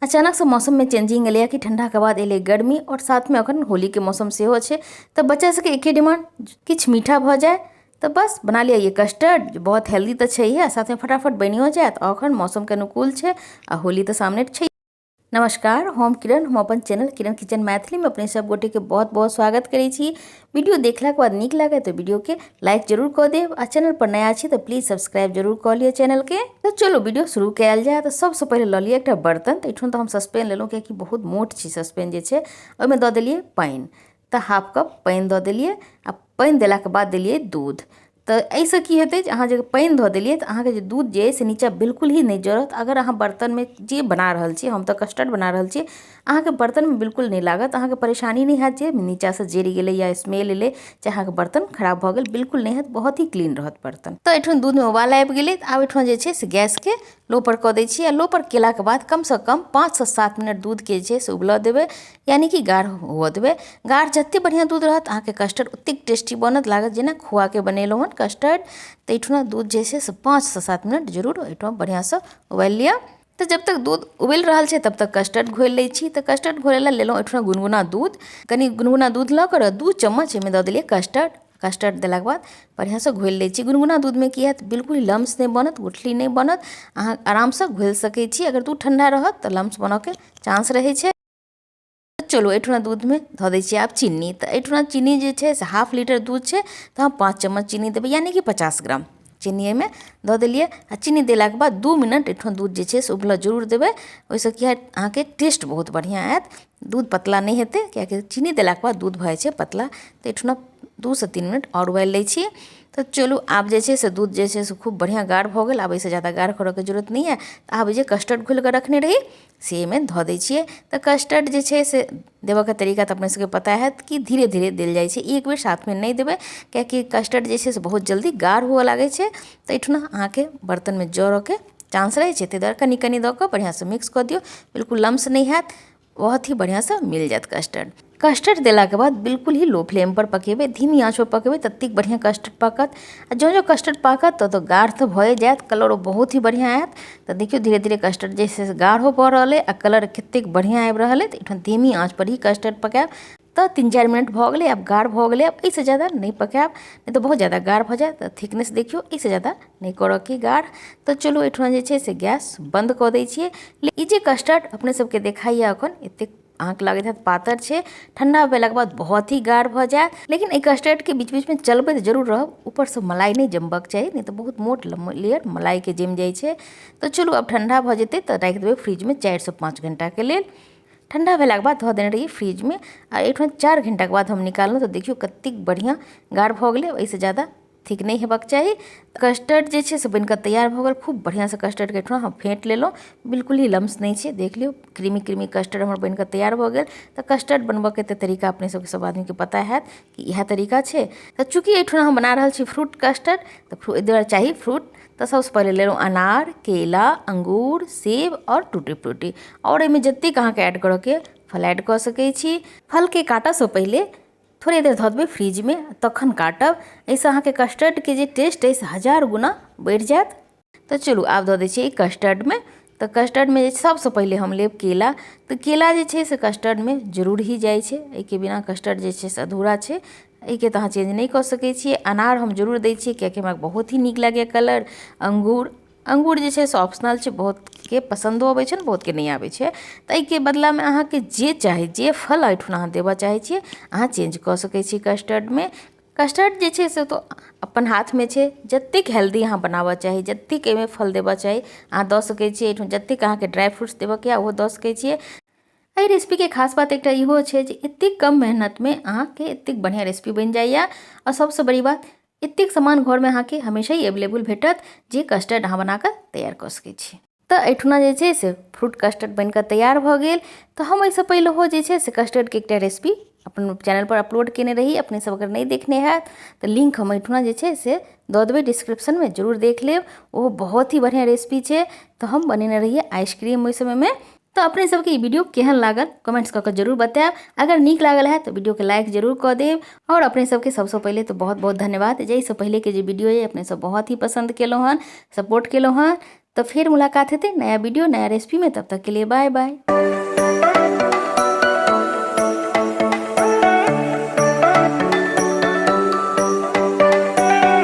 अचानक से मौसम में चेंजिंग एलिया कि ठंडा के बाद एले गर्मी और साथ में अखन होली के मौसम सेहो छै। तो बच्चा सबके एके डिमांड किछ मीठा भ जाए तो बस बना लिया ये कस्टर्ड, जो बहुत हेल्दी तो छै है, साथ में फटाफट बनियो जाए। अखन मौसम के अनुकूल छै आ होली तो सामने छै। नमस्कार, हम किरण, हम अपन चैनल किरण किचन मैथिली में अपने सब गोटे के बहुत बहुत स्वागत करै छी। वीडियो देखला के बाद नीक लागे तो वीडियो के लाइक जरूर कर देव आ चैनल पर नया छी तो प्लीज सब्सक्राइब जरूर कर लियो चैनल के। तो चलो वीडियो शुरू कयल जाए। तो सबसे पहले ल लिया एक बर्तन। तो एठन तो हम सस्पेन लेलहुँ कियाकि बहुत मोट छी सस्पेन जे छै। ओहिमे दऽ देलिए पानि। तो हाफ कप पानि दऽ देलिए आ पानि देलाके बाद देलिए दूध। तो ऐसे की हेतै जे अहाँ जे पानि धऽ देलिए तो अहाँके जे दूध जे से नीचा बिल्कुल ही नहीं जरत। अगर अहाँ बर्तन में जे बना रहल छी, हम तो कस्टर्ड बना रहल छी, अहाँके बर्तन में बिल्कुल नहीं लागत। अहाँके परेशानी नहीं हैत जे नीचा से जरि गेलै या स्मेल एलै, चाहे अहाँके बर्तन खराब भऽ गेल, बिल्कुल नहीं हैत। बहुत ही क्लीन रहत बर्तन। तो एठन दूध में उबाल आबि गेलै। आब एठन जे छै से गैस के लो पर कऽ दै छी। आ लो पर केला के बाद कम से कम 5 से 7 मिनट दूध के जे छै से उबलऽ देबै, यानी कि गाढ़ हुअ देबै। गाढ़ जते बढ़िया दूध रहत अहाँके कस्टर्ड ओतेक टेस्टी बनत, लागत जेना खोआ के बनेलहुँ हन कस्टर्ड। तो एठुना दूध जे छै से 5 से 7 मिनट जरूर एठुना बढ़िया से उबालि लिअ। तो जब तक दूध उबल रहा है तब तक कस्टर्ड घोल लै छी। तो कस्टर्ड घोले ला लेलहुँ एठुना गुनगुना दूध। कनी गुनगुना दूध लऽ कर 2 चम्मच एहिमे दऽ देलिए कस्टर्ड। कस्टर्ड देलाके बाद बढ़िया से घोल लै छी। गुनगुना दूध में की हैत, बिल्कुल लम्स नहीं बनत, गुठली नहीं बनत। अहाँ आराम से घोल सकै छी। अगर दूध ठंडा रहत तो लम्स बनऽ के चांस रहे छै। चलो एठुना दूध में धऽ दै छियै आब चीनी। तो एठुना चीनी जे छै से हाफ लीटर दूध छै तो हम 5 चम्मच चीनी देबै, यानी कि 50 ग्राम चीनी एहिमे दऽ देलिए। आ चीनी देलाके बाद 2 मिनट एठुना दूध जे छै से उबलऽ जरूर देबै। ओहिसँ की हैत, अहाँके टेस्ट बहुत बढ़िया आयत। दूध पतला नहीं हेतै, कियाकि चीनी देलाके बाद दूध भऽ जाइ छै पतला। तो एठुना 2 से 3 मिनट और उबालि लै छी। तो चलू आब जे छै से दूध जे छै से खूब बढ़िया गाढ़ भऽ गेल। आब एहिसँ ज़्यादा गाढ़ करऽ के जरूरत नहीं है। तो आब जे कस्टर्ड घोल के रखने रही से एहिमे धऽ दै छियै। तो कस्टर्ड जे छै से देबऽ के तरीका तो अपने सबके पता हैत कि धीरे धीरे देल जाइ छै, एक बेर साथ में नहीं देबै, कियाकि कस्टर्ड जे छै से बहुत जल्दी गाढ़ हुअ लागै छै। तो एठुना अहाँके बर्तन में जरऽ के चांस रहे छै, ताहि दुआरे कनी कनी दऽ कऽ बढ़िया से मिक्स कऽ दियौ। बिल्कुल लम्स नहीं हैत, बहुत ही बढ़िया से मिल जात कस्टर्ड। कस्टर्ड देला के बाद बिल्कुल ही लो फ्लेम पर पकेबै, धीमी आँच पर पकेबै, ततेक बढ़िया कस्टर्ड पाकत। आ जो कस्टर्ड पाकत तो गाढ़ तो भए जायत, कलरो बहुत ही बढ़िया आयत। तो देखियो धीरे धीरे कस्टर्ड जैसे गाढ़ो भऽ रहल है आ कलर कतेक बढ़िया आबि रहल है। तो एठन धीमी आँच पर ही कस्टर्ड पकायब। तो 3-4 मिनट भऽ गेलै, अब गाढ़ भऽ गेलै। अब एहिसँ ज़्यादा नहीं पकायब, नहीं तो बहुत ज़्यादा गाढ़ भऽ जायत। थिकनेस देखियो, एहिसँ ज़्यादा नहीं करऽ के गाढ़। तो चलो एठुना जे छै से गैस बंद कऽ दै छियै। ई जे कस्टर्ड अपने सबके देखाइए अखन एतेक अहाँके लागैत हैत पातर छै, ठंडा भेलाके बाद बहुत ही गाढ़ भऽ जायत। लेकिन एहि कस्टर्ड के बीच बीच में चलबैत जरूर रहब, ऊपर से मलाई नहीं जमबक चाही, नहीं तो बहुत मोट लेयर मलाई के जम जाइ छै। तो चलू अब ठंडा भऽ जेतै तो राखि देबै फ्रिज में 4 से 5 घंटा के लेल। ठंडा भेलाके बाद धऽ देने रहिए फ्रिज में। आ एठन 4 घंटा के बाद हम निकाललहुँ तो देखियो कतेक बढ़िया गाढ़ भऽ गेलै। एहिसँ ज़्यादा ठीक नहीं हेबाक चाही। कस्टर्ड जे छै से बनकर तैयार भऽ गेल। खूब बढ़िया से कस्टर्ड के एठुना हम फेंट लेलहुँ, बिल्कुल ही लम्स नहीं छै, देख लियो क्रीमी क्रीमी कस्टर्ड हमर बनकर तैयार भऽ गेल। तो कस्टर्ड बनबऽ के तऽ तरीका अपने सबके सब आदमी के पता हैत कि इएह तरीका छै। तो चूँकि एठुना हम बना रहल छी फ्रूट कस्टर्ड, तो एहि दुआरे चाही फ्रूट। तो सबसे पहले लेलहुँ अनार, केला, अंगूर, सेब और टूटी फ्रूटी। और एहिमे जतेक अहाँके ऐड करऽ के फल ऐड कऽ सकै छी। फल के काटऽ से पहले थोड़ी देर धऽ देबै फ्रिज में, तखन काटब। एहिसँ अहाँके कस्टर्ड के जे टेस्ट अइ से 1000 गुना बढ़ि जायत। तो चलू आब दऽ दै छियै कस्टर्ड में। तो कस्टर्ड में सबसे पहले हम लेब केला। तो केला जे छै से कस्टर्ड में जरूर ही जाइ छै, एहिके बिना कस्टर्ड जे छै से अधूरा छै। एहिके तऽ अहाँ चेंज नहीं कऽ सकै छियै। अनार हम जरूर दै छियै, कियाकि हमरा बहुत ही नीक लागैए कलर। अंगूर जे छै से ऑप्शनल छै, बहुत के पसंदो अबै छै, बहुत के नहीं आबै छै। तो एहिके बदला में अहाँके जे चाही, जे फल एठुना अहाँ देबऽ चाहै छियै अहाँ चेंज कऽ सकै छी कस्टर्ड में। कस्टर्ड जे छै से तो अपन हाथ में छै, जतेक हेल्दी अहाँ बनाबऽ चाही, जतेक एहिमे फल देबऽ चाही अहाँ दऽ सकै छियै। एठुन जतेक अहाँके ड्राई फ्रूट्स देबऽ के ओहो दऽ सकै छियै। एहि रेसिपी के खास बात एकटा इहो छै जे एतेक कम मेहनत में अहाँके एतेक बढ़िया रेसिपी बनि जाइए। और सबसे बड़ी बात, एतेक सामान घर में अहाँके हमेशा ही अवेलेबल भेटत जे कस्टर्ड अहाँ बना कऽ तैयार कऽ सकै छी। तो एठुना जे छै से फ्रूट कस्टर्ड बनकर तैयार भऽ गेल। तो हम एहिसँ पहिले हो जे छै से कस्टर्ड के एकटा रेसिपी अपन चैनल पर अपलोड केने रही। अपने सब अगर नहीं देखने हैत तो लिंक हम एठुना जे छै से दऽ देबै डिस्क्रिप्शन में, जरूर देख लेब। वो बहुत ही बढ़िया रेसिपी छै। तो हम बनेने रहिए आइसक्रीम ओहि समय में। तो अपने सबके ई वीडियो केहन लागल कमेंट्स कऽ के जरूर बतायब। अगर नीक लागल है तो वीडियो के लाइक जरूर कऽ देब। और अपने सबके सबसे पहले तो बहुत बहुत धन्यवाद, जाहिसँ पहले के जे वीडियो है अपने सब बहुत ही पसंद केलहुँ हन, सपोर्ट केलहुँ हन। तो फिर मुलाकात हेतै नया वीडियो नया रेसिपी में, तब तक के लिए बाय बाय।